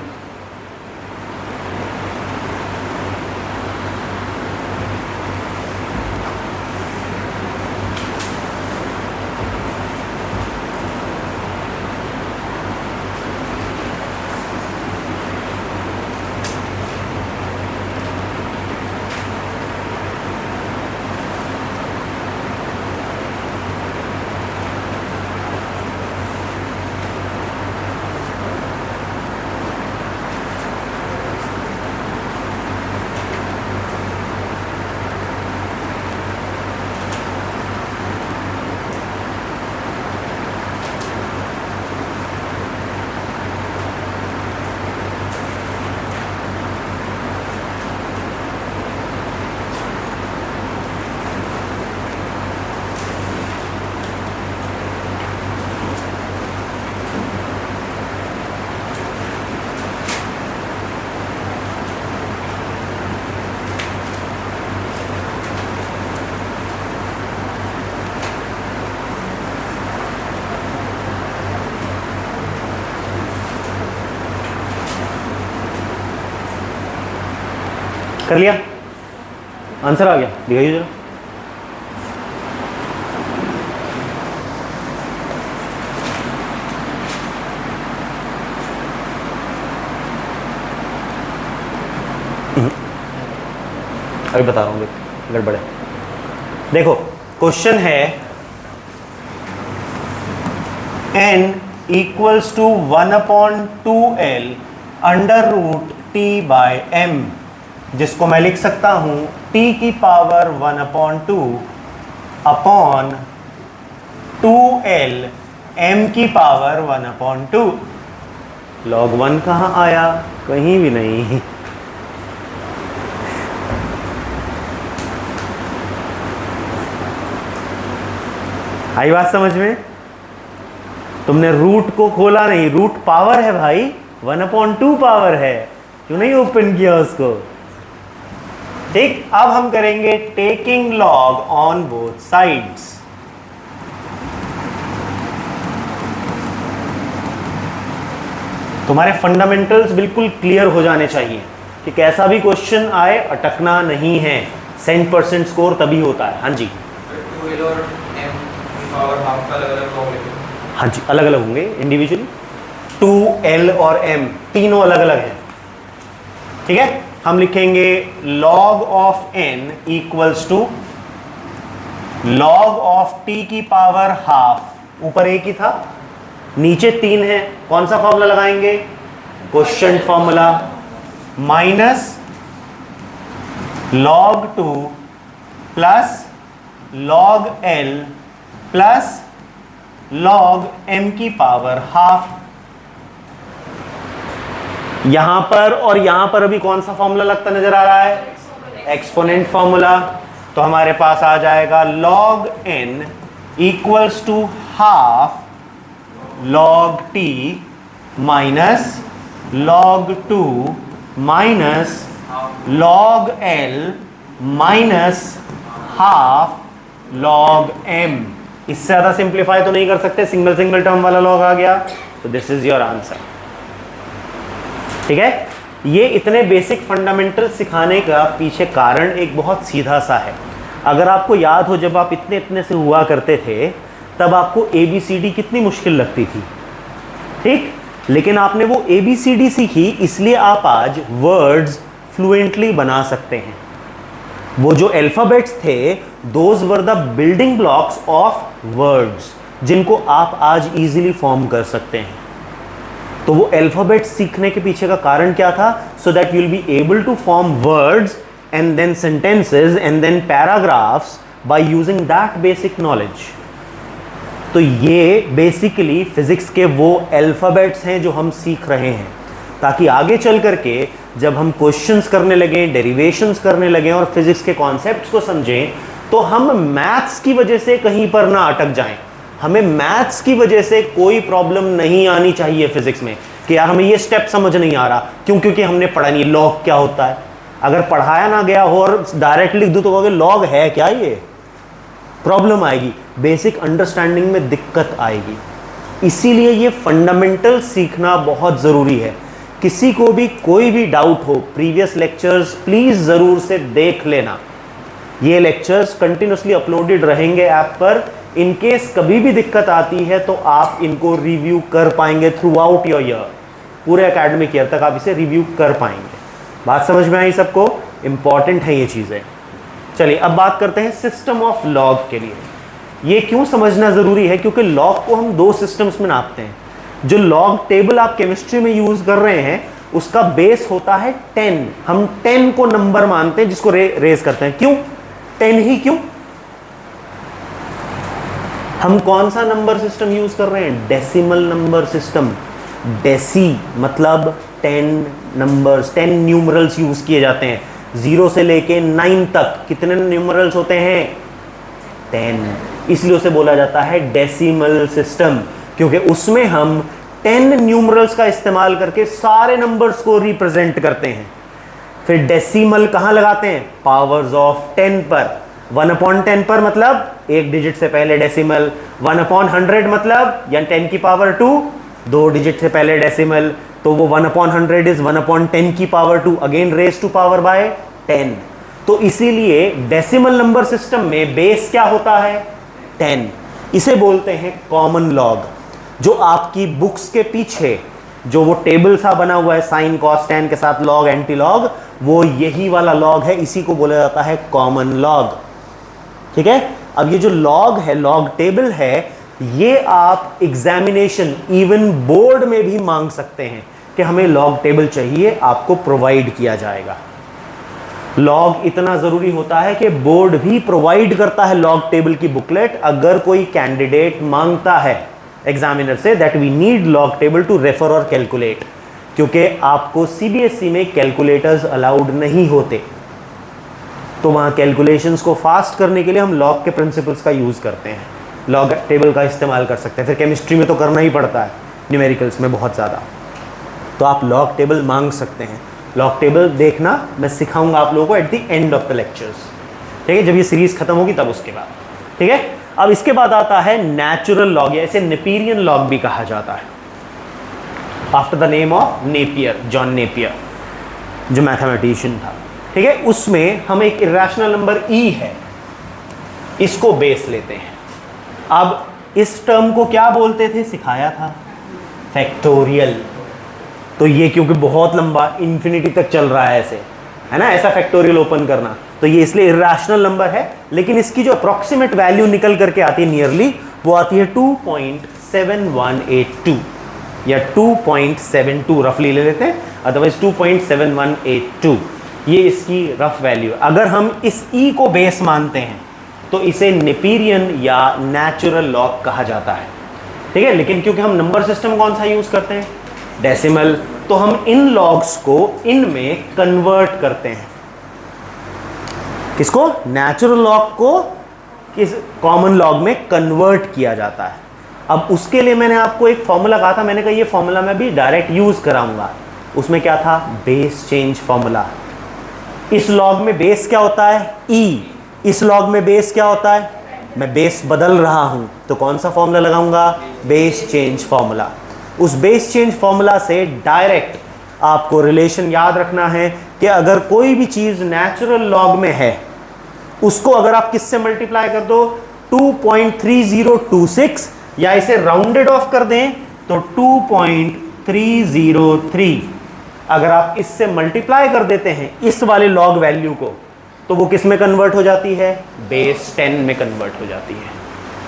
कर लिया? आंसर आ गया? दिखाइए जरा। अभी बता रहा हूँ, देख गड़बड़ है। देखो, क्वेश्चन है n equals to 1/2l under root t by m, जिसको मैं लिख सकता हूं t की पावर 1/2 अपॉन 2l m की पावर 1/2। log 1 कहाँ आया? कहीं भी नहीं। आई बात समझ में? तुमने रूट को खोला नहीं, रूट पावर है भाई, 1/2 पावर है। क्यों नहीं ओपन किया उसको? ठीक, अब हम करेंगे taking log on both sides. तुम्हारे फंडामेंटल्स बिल्कुल क्लियर हो जाने चाहिए कि कैसा भी क्वेश्चन आए अटकना नहीं है। 100% स्कोर तभी होता है। हाँ जी, हाँ जी, अलग अलग होंगे इंडिविजुअली। 2L और M तीनों अलग अलग हैं। ठीक है, हम लिखेंगे log of n equals to log of t की पावर हाफ। ऊपर एक ही था, नीचे 3 है। कौन सा फॉर्मूला लगाएंगे? Quotient formula, minus log 2 plus log L plus log M की पावर हाफ। यहां पर और यहां पर अभी कौन सा फॉर्मूला लगता नजर आ रहा है? Exponent formula. तो हमारे पास आ जाएगा log n equals to half log t minus log 2 minus log L minus half log M। इससे ज्यादा सिंप्लीफाई तो नहीं कर सकते, सिंगल सिंगल टर्म वाला log आ गया। तो दिस इज योर आंसर। ठीक है, ये इतने बेसिक फंडामेंटल सिखाने का पीछे कारण एक बहुत सीधा सा है। अगर आपको याद हो, जब आप इतने इतने से हुआ करते थे तब आपको ABCD कितनी मुश्किल लगती थी। ठीक, लेकिन आपने वो ABCD सीखी, इसलिए आप आज वर्ड्स फ्लुएंटली बना सकते हैं। वो जो अल्फाबेट्स थे, those were the building blocks of words, जिनको आप आज इजीली फॉर्म कर सकते हैं। तो वो अल्फाबेट्स सीखने के पीछे का कारण क्या था? So that you will be able to form words and then sentences and then paragraphs by using that basic knowledge. तो ये बेसिकली फिजिक्स के वो अल्फाबेट्स हैं जो हम सीख रहे हैं, ताकि आगे चल करके जब हम क्वेश्चंस करने लगें, डेरिवेशंस करने लगें और फिजिक्स के कॉन्सेप्ट्स को समझें, तो हम मैथ्स की वजह से कहीं पर ना अटक जाएं। हमें मैथ्स की वजह से कोई प्रॉब्लम नहीं आनी चाहिए फिजिक्स में कि यार हमें ये स्टेप समझ नहीं आ रहा। क्यों? क्योंकि हमने पढ़ा नहीं लॉग क्या होता है। अगर पढ़ाया ना गया हो और डायरेक्ट लिख दूं तो कहोगे लॉग है क्या, ये प्रॉब्लम आएगी, बेसिक अंडरस्टैंडिंग में दिक्कत आएगी। इसीलिए ये फंडामेंटल सीखना बहुत ज़रूरी है। किसी को भी कोई भी डाउट हो, प्रीवियस लेक्चर्स प्लीज़ ज़रूर से देख लेना। ये लेक्चर्स कंटिन्यूसली अपलोडेड रहेंगे ऐप पर। इन केस कभी भी दिक्कत आती है तो आप इनको रिव्यू कर पाएंगे थ्रू आउट योर ईयर, पूरे एकेडमिक ईयर तक आप इसे रिव्यू कर पाएंगे। बात समझ में आई सबको? इंपॉर्टेंट है ये चीज़ें। चलिए अब बात करते हैं सिस्टम ऑफ लॉग के लिए। ये क्यों समझना ज़रूरी है? क्योंकि लॉग को हम 2 सिस्टम्स में नापते हैं। जो लॉग टेबल आप केमिस्ट्री में यूज़ कर रहे हैं उसका बेस होता है 10। हम 10 को नंबर मानते हैं जिसको रेज करते हैं। क्यों 10 ही? क्यों? हम कौन सा नंबर सिस्टम यूज कर रहे हैं? Decimal number system. डेसी मतलब 10 नंबर्स, 10 न्यूमरल्स यूज किए जाते हैं। 0 से लेके 9 तक कितने न्यूमरल्स होते हैं? 10। इसलिए उसे बोला जाता है डेसिमल सिस्टम, क्योंकि उसमें हम 10 न्यूमरल्स का इस्तेमाल करके सारे नंबर्स को रिप्रेजेंट करते हैं। फिर डेसिमल कहाँ लगाते हैं? पावर्स ऑफ 10 पर। 1/10 पर मतलब एक डिजिट से पहले डेसिमल। 1/100 मतलब या 10 की पावर 2, 2 डिजिट से पहले डेसिमल। तो वो 1/100 इज 1/10 की power 2, again raise to power by 10। तो इसीलिए डेसिमल नंबर सिस्टम में बेस क्या होता है? 10। इसे बोलते हैं कॉमन लॉग। जो आपकी बुक्स के पीछे जो वो टेबल सा बना हुआ है साइन कॉस टैन के साथ लॉग एंटी लॉग, वो यही वाला लॉग है। इसी को बोला जाता है कॉमन लॉग। ठीक है, अब ये जो लॉग है, लॉग टेबल है, ये आप एग्जामिनेशन इवन बोर्ड में भी मांग सकते हैं कि हमें लॉग टेबल चाहिए, आपको प्रोवाइड किया जाएगा। लॉग इतना जरूरी होता है कि बोर्ड भी प्रोवाइड करता है लॉग टेबल की बुकलेट। अगर कोई कैंडिडेट मांगता है एग्जामिनर से that we need log table to refer और कैलकुलेट, क्योंकि आपको सीबीएसई में कैलकुलेटर्स अलाउड नहीं होते, तो वहाँ कैलकुलेशंस को फास्ट करने के लिए हम लॉग के प्रिंसिपल्स का यूज़ करते हैं, लॉग टेबल का इस्तेमाल कर सकते हैं। फिर केमिस्ट्री में तो करना ही पड़ता है, न्यूमेरिकल्स में बहुत ज़्यादा, तो आप लॉग टेबल मांग सकते हैं। लॉग टेबल देखना मैं सिखाऊंगा आप लोगों को at the end of the lectures, ठीक है, जब ये सीरीज खत्म होगी तब उसके बाद, ठीक है। अब इसके बाद आता है नेचुरल लॉग, या इसे नेपियरियन लॉग भी कहा जाता है, after the name of Napier, John Napier जो मैथमेटिशियन था, ठीक है। उसमें हम एक इरेशनल नंबर ई है, इसको बेस लेते हैं। अब इस टर्म को क्या बोलते थे, सिखाया था, फैक्टोरियल। तो ये क्योंकि बहुत लंबा इन्फिनिटी तक चल रहा है ऐसे, है ना, ऐसा फैक्टोरियल ओपन करना, तो ये इसलिए इरेशनल नंबर है, लेकिन इसकी जो अप्रोक्सीमेट वैल्यू निकल करके आती है नियरली, वो आती है 2.7182 या 2.72 रफली ले लेते हैं, अदरवाइज 2.7182 ये इसकी रफ वैल्यू। अगर हम इस ई को बेस मानते हैं तो इसे नेपियरियन या नेचुरल लॉग कहा जाता है, ठीक है। लेकिन क्योंकि हम नंबर सिस्टम कौन सा यूज करते हैं, डेसिमल, तो हम इन लॉग्स को इन में कन्वर्ट करते हैं। किसको, नेचुरल लॉग को किस कॉमन लॉग में कन्वर्ट किया जाता है। अब उसके लिए मैंने आपको एक फॉर्मूला कहा था, मैंने कहा ये फॉर्मूला मैं भी डायरेक्ट यूज कराऊंगा। उसमें क्या था, बेस चेंज फॉर्मूला। इस लॉग में बेस क्या होता है, ई, इस लॉग में बेस क्या होता है, मैं बेस बदल रहा हूं, तो कौन सा फॉर्मूला लगाऊंगा, बेस चेंज फॉर्मूला। उस बेस चेंज फॉर्मूला से डायरेक्ट आपको रिलेशन याद रखना है कि अगर कोई भी चीज नेचुरल लॉग में है, उसको अगर आप किससे मल्टीप्लाई कर दो, 2.3026, या इसे राउंडेड ऑफ कर दें तो 2.303, अगर आप इससे मल्टीप्लाई कर देते हैं इस वाले लॉग वैल्यू को, तो वो किस में कन्वर्ट हो जाती है, बेस 10 में कन्वर्ट हो जाती है,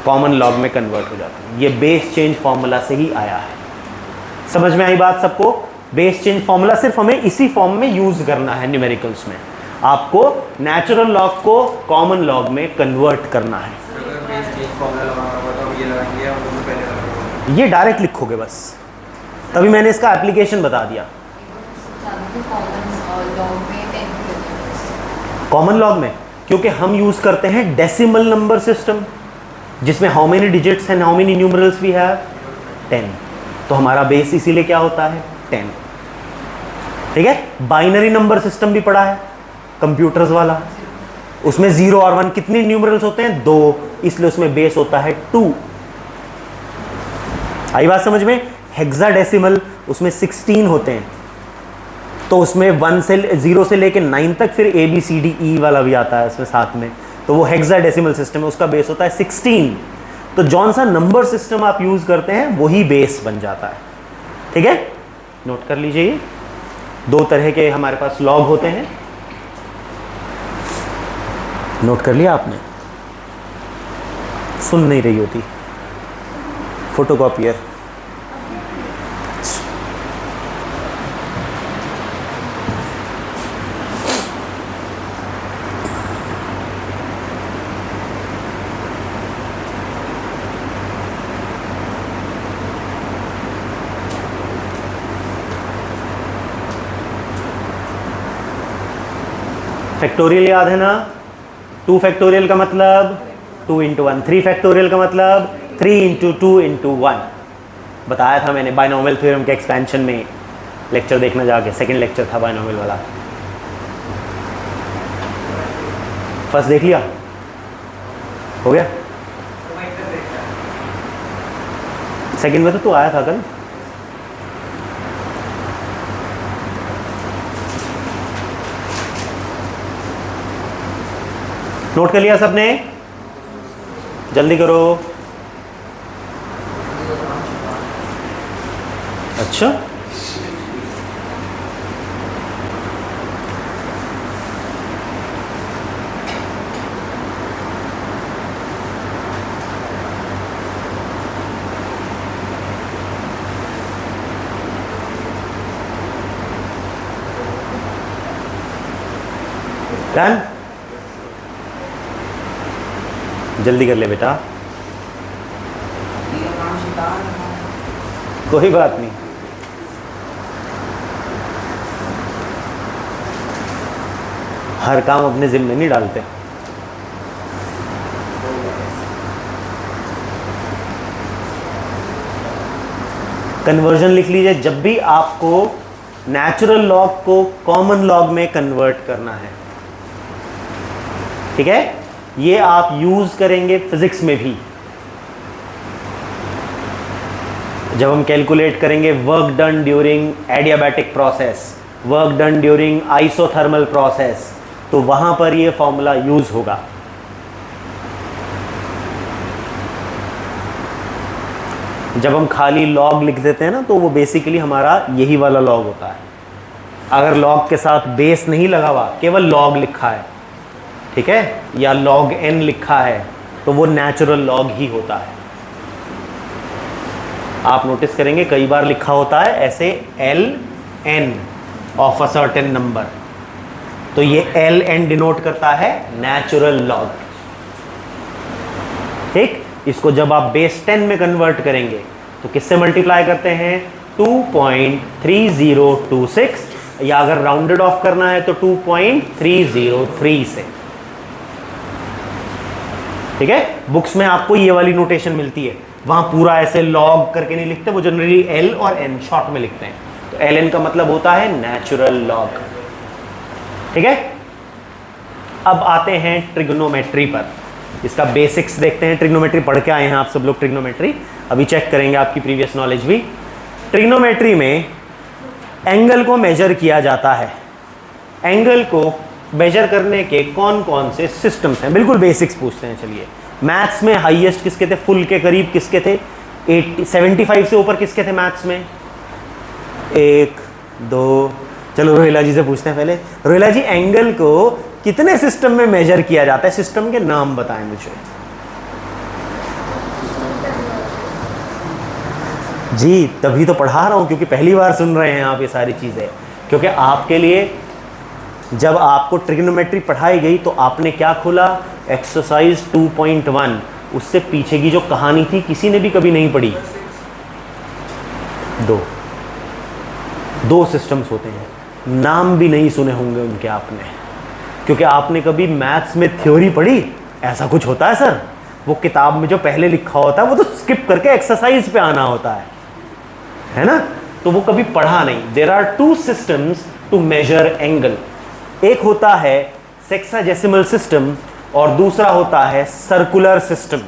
कॉमन लॉग में कन्वर्ट हो जाती है। ये बेस चेंज फॉर्मूला से ही आया है। समझ में आई बात सबको, बेस चेंज फॉर्मूला सिर्फ हमें इसी फॉर्म में यूज करना है न्यूमेरिकल्स में, आपको नेचुरल लॉग को कॉमन लॉग में कन्वर्ट करना है। ये डायरेक्ट लिखोगे बस, तभी मैंने इसका एप्लीकेशन बता दिया। कॉमन लॉग में क्योंकि हम यूज करते हैं डेसिमल नंबर सिस्टम, जिसमें how many digits and how many numerals we have, 10, तो हमारा बेस इसीलिए क्या होता है, 10, ठीक है। बाइनरी नंबर सिस्टम भी पढ़ा है कंप्यूटर्स वाला, उसमें 0 और 1 कितने न्यूमरल्स होते हैं, 2, इसलिए उसमें बेस होता है 2। आई बात समझ में। हेक्साडेसिमल, उसमें 16 होते हैं, तो उसमें 0 से लेके 9 तक फिर ABCDE वाला भी आता है उसमें साथ में, तो वो हेक्साडेसिमल सिस्टम है, उसका बेस होता है 16। तो जौन सा नंबर सिस्टम आप यूज करते हैं वही बेस बन जाता है, ठीक है। नोट कर लीजिए, 2 तरह के हमारे पास लॉग होते हैं, नोट कर लिया आपने, सुन नहीं रही होती फोटोकॉपियर। फैक्टोरियल याद है ना, 2 फैक्टोरियल का मतलब 2 into 1, 3 फैक्टोरियल का मतलब 3 into 2 into 1। बताया था मैंने बाइनोमियल थ्योरम के एक्सपेंशन में, लेक्चर देखना जाके, सेकंड लेक्चर था बाइनोमियल वाला। फर्स्ट देख लिया, हो गया। सेकंड में तो तू आया था कल, नोट कर लिया सबने, जल्दी करो। अच्छा, डन, जल्दी कर ले बेटा, कोई बात नहीं। हर काम अपने जिम्मे नहीं डालते। कन्वर्जन लिख लीजिए, जब भी आपको नेचुरल लॉग को कॉमन लॉग में कन्वर्ट करना है। ठीक है, ये आप यूज करेंगे फिजिक्स में भी। जब हम कैलकुलेट करेंगे work done during adiabatic process, work done during isothermal process, तो वहां पर ये फॉर्मूला यूज होगा। जब हम खाली लॉग लिख देते हैं ना, तो वो बेसिकली हमारा यही वाला लॉग होता है। अगर लॉग के साथ बेस नहीं लगा हुआ, केवल लॉग लिखा है, ठीक है, या log n लिखा है, तो वो नेचुरल लॉग ही होता है। आप नोटिस करेंगे कई बार लिखा होता है ऐसे ln of a certain number, तो ये ln डिनोट करता है नेचुरल लॉग। ठीक, इसको जब आप बेस 10 में कन्वर्ट करेंगे तो किससे मल्टीप्लाई करते हैं? 2.3026, या अगर राउंडेड ऑफ करना है तो 2.303 से। ठीक है, बुक्स में आपको ये वाली नोटेशन मिलती है, वहां पूरा ऐसे लॉग करके नहीं लिखते, वो जनरली l और n शॉर्ट में लिखते हैं। तो ln का मतलब होता है नेचुरल लॉग। ठीक है, अब आते हैं ट्रिग्नोमेट्री पर। इसका बेसिक्स देखते हैं। ट्रिग्नोमेट्री पढ़ के आए हैं आप सब लोग, ट्रिग्नोमेट्री अभी चेक करेंगे आपकी प्रीवियस नॉलेज भी। ट्रिग्नोमेट्री में एंगल को मेजर किया जाता है। एंगल को मेजर करने के कौन कौन से सिस्टम्स हैं, बिल्कुल बेसिक्स पूछते हैं। चलिए, मैथ्स में हाईएस्ट किसके थे? फुल के करीब किसके थे? 75 से ऊपर किसके थे मैथ्स में? 1 2, चलो रोहिला जी से पूछते हैं पहले। रोहिला जी, एंगल को कितने सिस्टम में मेजर किया जाता है? सिस्टम के नाम बताएं मुझे। जी, तभी तो पढ़ा रहा हूं, क्योंकि पहली बार सुन रहे हैं आप ये सारी चीजें। क्योंकि आपके लिए जब आपको ट्रिग्नोमेट्री पढ़ाई गई तो आपने क्या खोला? एक्सरसाइज 2.1। उससे पीछे की जो कहानी थी किसी ने भी कभी नहीं पढ़ी। दो सिस्टम्स होते हैं, नाम भी नहीं सुने होंगे उनके आपने, क्योंकि आपने कभी मैथ्स में थ्योरी पढ़ी? ऐसा कुछ होता है सर? वो किताब में जो पहले लिखा होता है वो तो स्किप करके एक्सरसाइज पे आना होता है ना? तो वो कभी पढ़ा नहीं। There are 2 systems to measure angle. एक होता है सेक्साडेसिमल सिस्टम और दूसरा होता है सर्कुलर सिस्टम।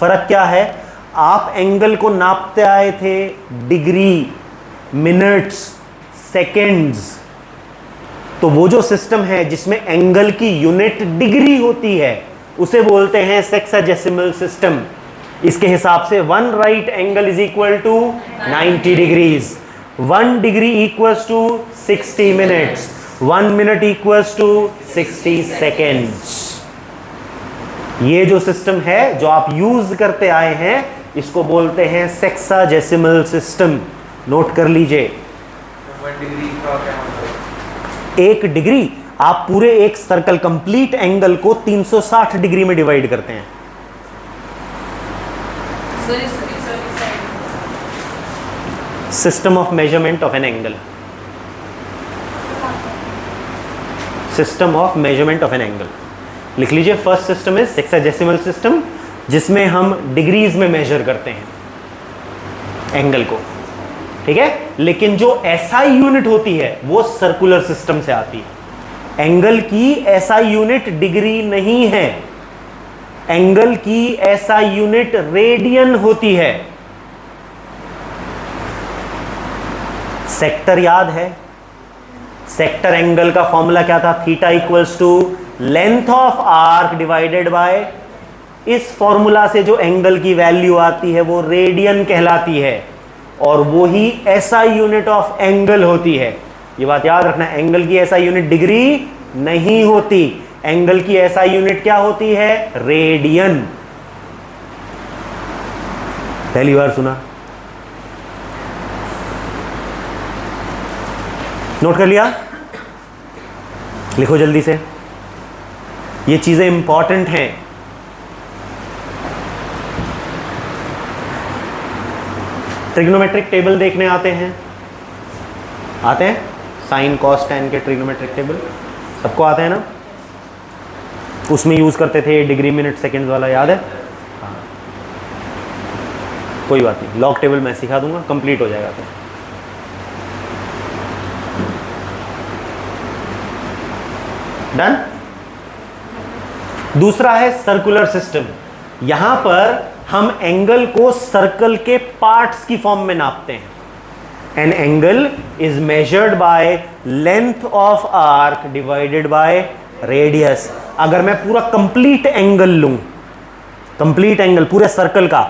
फर्क क्या है? आप एंगल को नापते आए थे डिग्री, मिनट्स, सेकेंड्स, तो वो जो सिस्टम है जिसमें एंगल की यूनिट डिग्री होती है उसे बोलते हैं सेक्साडेसिमल सिस्टम। इसके हिसाब से 1 right angle is equal to 90 degrees, 1 degree equals to 60 minutes, 1 minute equals to 60 seconds. ये जो सिस्टम है जो आप यूज करते आए हैं, इसको बोलते हैं सेक्साडेसिमल सिस्टम। नोट कर लीजिए। 1 डिग्री का क्या मतलब? 1 डिग्री, आप पूरे एक सर्कल कंप्लीट एंगल को 360 डिग्री में डिवाइड करते हैं। System of measurement of an angle. System of measurement of an angle लिख लीजिए। First system is sexagesimal system, जिसमें हम डिग्रीज में मेजर करते हैं एंगल को। ठीक है, लेकिन जो एसआई यूनिट होती है वो सर्कुलर सिस्टम से आती है। एंगल की एसआई यूनिट डिग्री नहीं है, एंगल की एसआई यूनिट रेडियन होती है। सेक्टर याद है? सेक्टर एंगल का फॉर्मूला क्या था? Theta equals to length of arc divided by, इस फॉर्मूला से जो एंगल की वैल्यू आती है वो रेडियन कहलाती है, और वो ही एसआई यूनिट ऑफ एंगल होती है। ये बात याद रखना, एंगल की एसआई यूनिट डिग्री नहीं होती, एंगल की एसआई यूनिट क्या होती है? रेडियन। पहली बार सुना? नोट कर लिया? लिखो जल्दी से, ये चीजें इंपॉर्टेंट हैं। ट्रिग्नोमेट्रिक टेबल देखने आते हैं? आते हैं? साइन कॉस टैन के ट्रिग्नोमेट्रिक टेबल सबको आते हैं ना? उसमें यूज करते थे डिग्री, मिनट, सेकंड्स वाला, याद है? हाँ, कोई बात नहीं, लॉग टेबल मैं सिखा दूंगा, कंप्लीट हो जाएगा फिर। डन। दूसरा है सर्कुलर सिस्टम। यहां पर हम एंगल को सर्कल के पार्ट्स की फॉर्म में नापते हैं। An angle is measured by length of arc divided by radius. अगर मैं पूरा कंप्लीट एंगल लूं, कंप्लीट एंगल पूरे सर्कल का,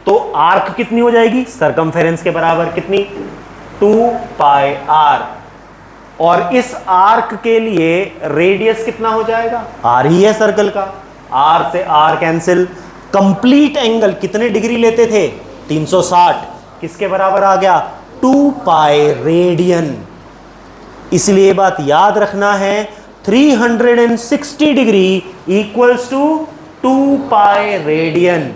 तो आर्क कितनी हो जाएगी? सरकमफेरेंस के बराबर। कितनी? 2 पाई आर। और इस आर्क के लिए रेडियस कितना हो जाएगा? आर ही है सर्कल का, आर से आर कैंसिल। कंप्लीट एंगल कितने डिग्री लेते थे? 360। किसके बराबर आ गया? 2 पाई रेडियन। इसलिए ये बात याद रखना है, 360 degree equals to 2 pi radian.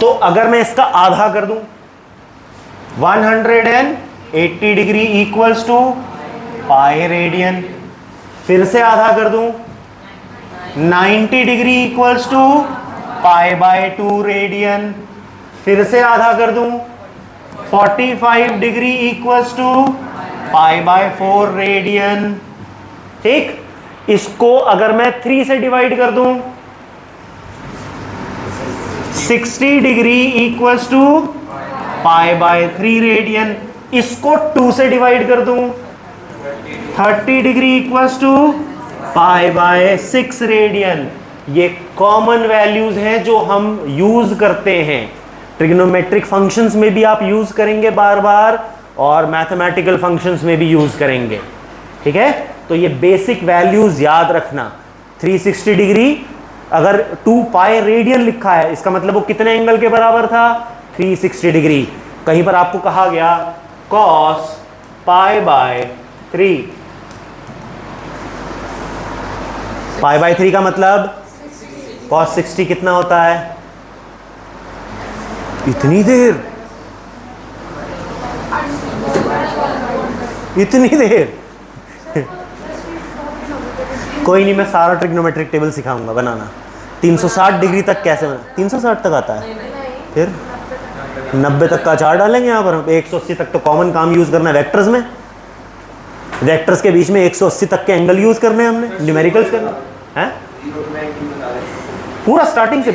तो अगर मैं इसका आधा कर दूं, 180 degree equals to pi radian. फिर से आधा कर दूं, 90 degree equals to pi by 2 radian. फिर से आधा कर दूं, 45 degree equals to pi by 4 radian. ठीक, इसको अगर मैं 3 से डिवाइड कर दूं, 60 degree equals to pi by 3 radian. इसको 2 से डिवाइड कर दूं, 30 degree equals to pi by 6 radian. ये कॉमन वैल्यूज हैं जो हम यूज करते हैं। ट्रिग्नोमेट्रिक फंक्शंस में भी आप यूज करेंगे बार बार, और मैथमेटिकल फंक्शंस में भी यूज करेंगे। ठीक है, तो ये बेसिक वैल्यूज याद रखना। 360 डिग्री अगर 2 पाई रेडियन लिखा है, इसका मतलब वो कितने एंगल के बराबर था? 360 डिग्री। कहीं पर आपको कहा गया cos pi by 3, pi by 3 का मतलब cos 60 कितना होता है? इतनी देर, इतनी देर। कोई नहीं, मैं सारा ट्रिग्नोमेट्रिक टेबल सिखाऊंगा बनाना। 360 डिग्री तक कैसे बना? 360 तक आता है, फिर 90 तक का चार डालेंगे यहाँ पर। 180 तक तो कॉमन काम यूज करना है वेक्टर्स में। वेक्टर्स के बीच में 180 तक के एंगल यूज करने हैं हमने, न्यूमेरिकल्स करना है। पूरा स्टार्टिंग से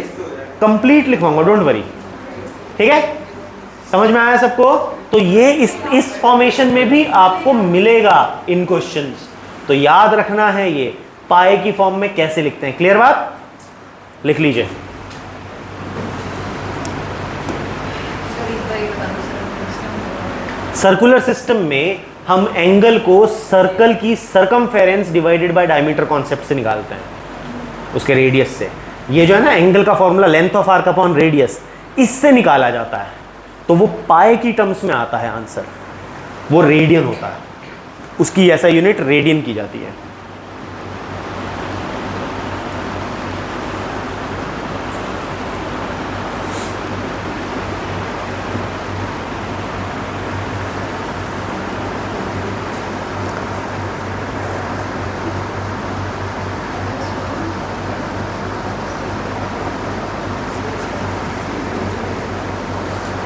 कंप्लीट लिखवाऊंगा, डोंट वरी। ठीक है, समझ में आया सबको? तो ये इस फॉर्मेशन में भी आपको मिलेगा इन क्वेश्चंस, तो याद रखना है ये पाई की फॉर्म में कैसे लिखते हैं। क्लियर बात? लिख लीजिए। सर्कुलर सिस्टम में हम एंगल को सर्कल की circumference divided by diameter concept से निकालते हैं, उसके रेडियस से। ये जो है ना एंगल का formula, length of arc upon radius, इससे निकाला जाता है। तो वो पाई की टर्म्स में आता है आंसर, वो रेडियन होता है, उसकी ऐसा यूनिट रेडियन की जाती है।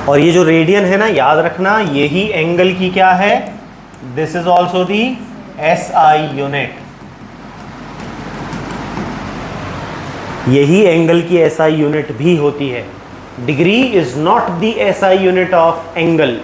और ये जो रेडियन है ना, याद रखना, यही एंगल की क्या है? This is also the SI unit. यही एंगल की एसआई यूनिट भी होती है। Degree is not the SI unit of angle.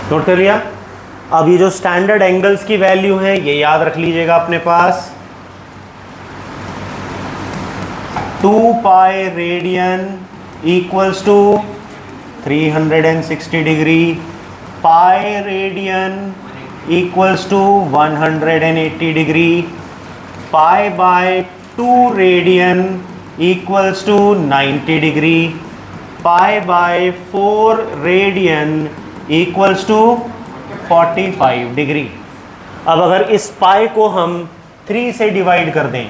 Note कर लिया? अब ये जो स्टैंडर्ड एंगल्स की वैल्यू है ये याद रख लीजिएगा अपने पास। 2 pi radian equals to 360 degree, pi radian equals to 180 degree, pi by 2 radian equals to 90 degree, pi by 4 radian equals to 45 degree. अब अगर इस पाई को हम 3 से डिवाइड कर दें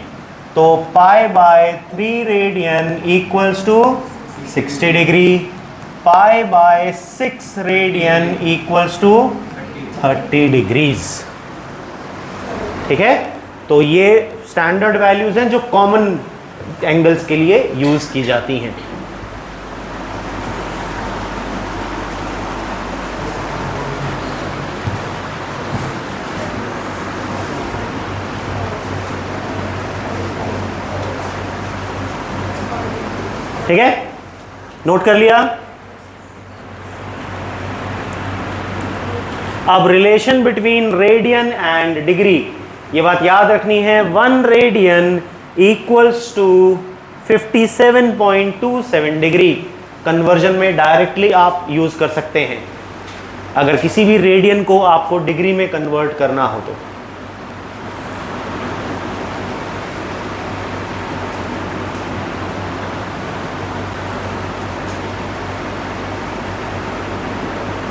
तो pi by 3 radian equals to 60 degree, pi by 6 radian equals to 30 degrees. ठीक है, तो ये स्टैंडर्ड वैल्यूज हैं जो कॉमन एंगल्स के लिए यूज की जाती हैं। ठीक है, नोट कर लिया। अब relation between radian and degree, ये बात याद रखनी है। 1 radian equals to 57.27 degree. Conversion में डायरेक्टली आप यूज कर सकते हैं अगर किसी भी रेडियन को आपको डिग्री में कन्वर्ट करना हो तो।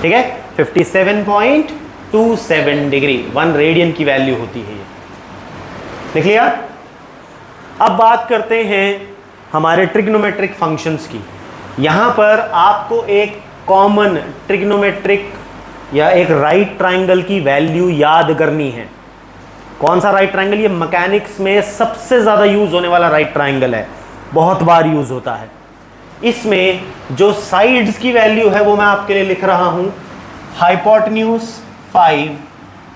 ठीक है, 57.27 डिग्री 1 रेडियन की वैल्यू होती है ये। देख लिया। अब बात करते हैं हमारे ट्रिग्नोमेट्रिक फंक्शंस की। यहां पर आपको एक कॉमन ट्रिग्नोमेट्रिक या एक राइट ट्रायंगल की वैल्यू याद करनी है। कौन सा राइट ट्रायंगल? ये मैकेनिक्स में सबसे ज्यादा यूज होने वाला राइट ट्रायंगल है, बहुत बार यूज होता है। इसमें जो साइड्स की वैल्यू है वो मैं आपके लिए लिख रहा हूं। हाइपोटेन्यूज 5,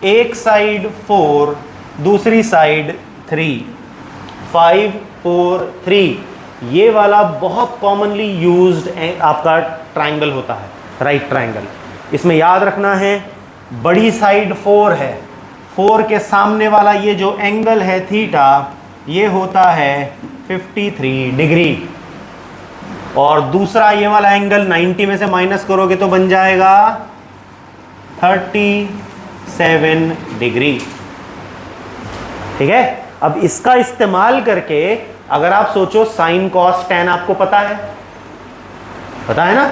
एक साइड 4, दूसरी साइड 3, 5 4 3, ये वाला बहुत कॉमनली यूज्ड आपका ट्रायंगल होता है, राइट ट्रायंगल। इसमें याद रखना है बड़ी साइड 4 है, 4 के सामने वाला ये जो एंगल है थीटा, ये होता है 53 डिग्री, और दूसरा ये वाला एंगल 90 में से माइनस करोगे तो बन जाएगा 37 डिग्री। ठीक है, अब इसका इस्तेमाल करके अगर आप सोचो साइन कॉस टैन आपको पता है ना,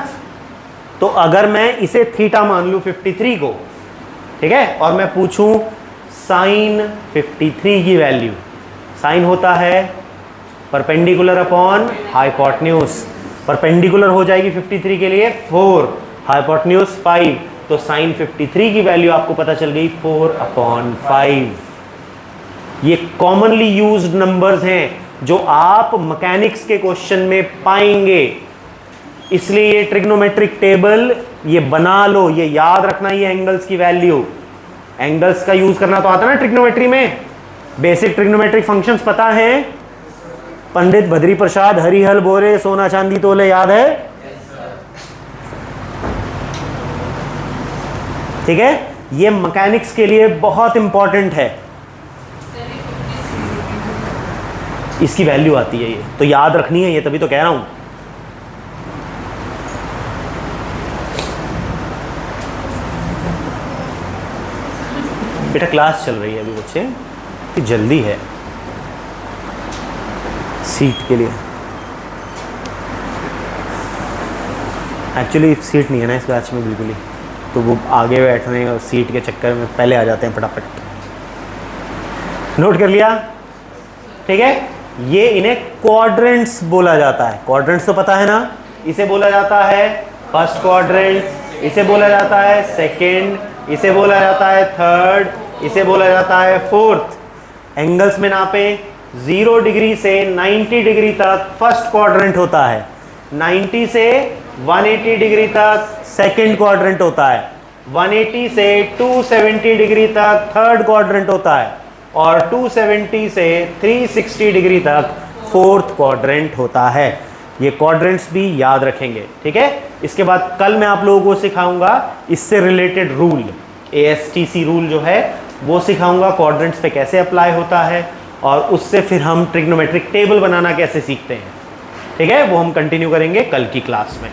तो अगर मैं इसे थीटा मान लूं 53 को, ठीक है, और मैं पूछूं साइन 53 की वैल्यू, साइन होता है परपेंडिकुलर अपॉन हाइपोटेन्यूज, परपेंडिकुलर हो जाएगी 53 के लिए 4, हाइपोटेन्यूज 5, तो साइन 53 की वैल्यू आपको पता चल गई 4/5। ये कॉमनली यूज्ड नंबर्स हैं जो आप मैकेनिक्स के क्वेश्चन में पाएंगे, इसलिए ये ट्रिग्नोमेट्रिक टेबल ये बना लो, ये याद रखना, ये एंगल्स की वैल्यू। एंगल्स का यूज करना तो आता है ना ट्रिग्नोमेट्री में, बेसिक ट्रिग्नोमेट्रिक फंक्शंस पता है। पंडित बद्री प्रसाद हरिहल बोरे सोना चांदी तोले, याद है? ठीक है, ये मैकेनिक्स के लिए बहुत इंपॉर्टेंट है, इसकी वैल्यू आती है, ये तो याद रखनी है, ये तभी तो कह रहा हूं। बेटा क्लास चल रही है अभी बच्चे, कि जल्दी है सीट के लिए। एक्चुअली सीट नहीं है ना इस बैच में बिल्कुल ही, तो वो आगे बैठने और सीट के चक्कर में पहले आ जाते हैं फटाफट। नोट कर लिया? ठीक है, ये इन्हें क्वाड्रेंट्स बोला जाता है। क्वाड्रेंट्स तो पता है ना, इसे बोला जाता है फर्स्ट क्वाड्रेंट, इसे बोला जाता है सेकंड, इसे बोला जाता है थर्ड, इसे बोला जाता है फोर्थ। एंगल्स में नापे 0 डिग्री से 90 डिग्री तक फर्स्ट क्वाड्रेंट होता है, 90 से 180 डिग्री तक सेकंड क्वाड्रेंट होता है, 180 से 270 डिग्री तक थर्ड क्वाड्रेंट होता है, और 270 से 360 डिग्री तक फोर्थ क्वाड्रेंट होता है। ये क्वाड्रेंट्स भी याद रखेंगे, ठीक है। इसके बाद कल मैं आप लोगों को सिखाऊंगा इससे रिलेटेड रूल, ASTC रूल जो है वो सिखाऊंगा, क्वाड्रेंट्स पे कैसे अप्लाई होता है, और उससे फिर हम ट्रिग्नोमेट्रिक टेबल बनाना कैसे सीखते हैं, ठीक है। वो हम कंटिन्यू करेंगे कल की क्लास में।